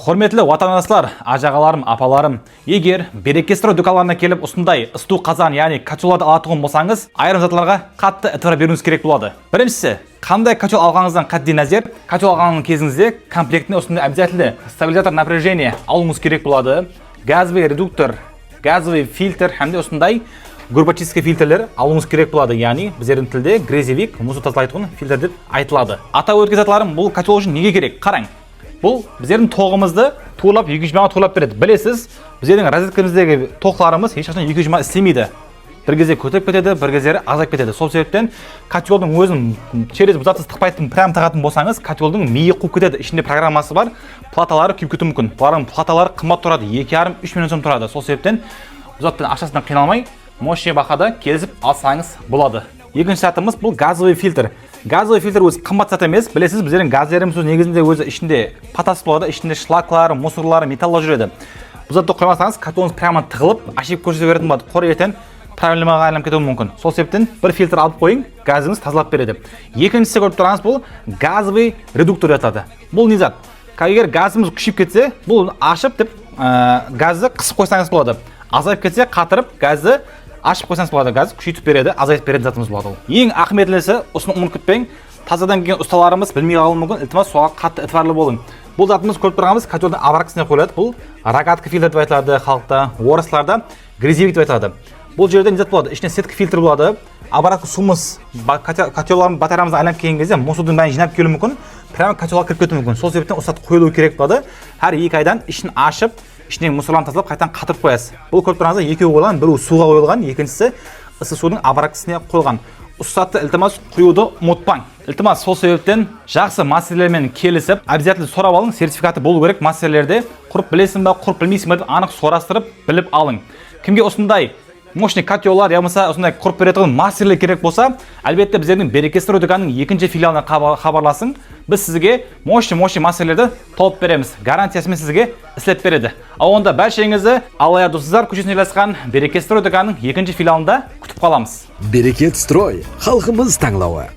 Hurmatli vatandaşlar, ajağalarim, apalarim, егер Берекестрой дүканларына келіп, осындай ысту қазан, яғни котелдарды алатын болсаңыз, айрым затларға қатты эътибар беруіңіз керек болады. Біріншісі, қандай котел алғаныңыздан қатты назар, котел алған кезіңізде комплектіне осындай обязательно стабилизатор напряжения алуыңыз керек болады. Газовый редуктор, газовый фильтр, hamda осындай горбачевский фильтрлер алуыңыз керек болады. Яғни біздердің тілде грязевик, мұзды тазалайтын фильтр деп айтылады. Атап өткен затларым, бұл котел үшін неге керек? Қараң. Бұл біздердің тоғымызды туылап, 220-ға туылап береді. Білесіз, біздердің розеткамыздегі тоқларымыз ешқашан 220 істемейді. Bir кезде көтеріп кетеді, бір кезде азайып кетеді. Сол себептен котелдің өзін через бұзатсыз тықпайтын прям тағатын болсаңыз, котелдің миы қуып кетеді. Ішінде программасы бар, платалары күйіп кетуі мүмкін. Бұлардың платалары қымбат тұрады, 2,5-3 миллион сом тұрады. Сол себептен бұзаттың ақшасынан қиналмай, мощный бақада келісіп алсаңыз болады. Екінші сатымыз бұл газовый фильтр. Газовый фильтр өзі қымбат зат емес. Білесіз, біздердің газдарымыз негізінде өзі ішінде патас болады, ішінде шлаклары, мусорлары, металлар жүреді. Бұл затты қоймасаңыз, котеліңіз прямо тығылып, ашып көрсете беретін болады. Қор ертең проблемаға айналып кетуі мүмкін. Сол себептен бір фильтр алып қойың, газыңыз тазалап береді. Екіншісі көріп тұрғаныңыз бұл газовый редуктор аталады. Бұл не зат? Егер газымыз күшейіп кетсе, бұл ашып деп газды қысып қойсаңыз болады. Азайып кетсе, қатырып газды ашып қойсаңыз болады, газ күшейтіп береді, азайтып беретін затымыз болады. Ең ақметлісі, осыны ұмытып кетпең, тазадан келген ұсталарымыз білмей қалуы мүмкін, iltimos соған қатты итварлы болың. Бұл затымыз көріп тұрғанымыз котелдің обраткасына қойылады. Бұл рогатка фильтр деп айтылады халықта, орысларда грязевик деп айтылады. Бұл жерде не зат болады? Ішіне сетка фильтр болады. Обратка суымыз котелдардың батареямызды айланып келген кезде мусордың бәрін жинап келуі мүмкін, прямо котелға кіріп кетуі мүмкін. Сол себептен осы зат қойылуы керек болады. Әр 2 айдан ішін ашып, ішінен мусорларын тазалап, қайтадан қатырып қоясыз. Бұл көріп тұрғаныңызда екеуі қойылған, бірі суға қойылған, екіншісі ыстық судың обраткасына қойылған. Ұсатты iltimos құюды ұмытпаң. Iltimos сол себептен жақсы мастерлермен келісіп, обязательно сұрап алың, сертификаты болу керек мастерлерде. Құрып білесің бе, құрып білмейсің бе деп анық сұрастырып, біліп алың. Кімге осындай мощный котеллар, я болмаса осындай құрып беретін мастерлер керек болса, әлбетте біздердің Берекестрой дүканының 2-ші филиалына хабарласың. Біз сізге мощный мастерлерді тауып береміз. Гарантиясымен сізге істеп береді. Ал онда бәршеңізді Алая Досыздар көшесінде жайғасқан Берекестрой дүканының 2-ші филиалында күтіп қаламыз. Берекестрой, халқымыз таңлауы.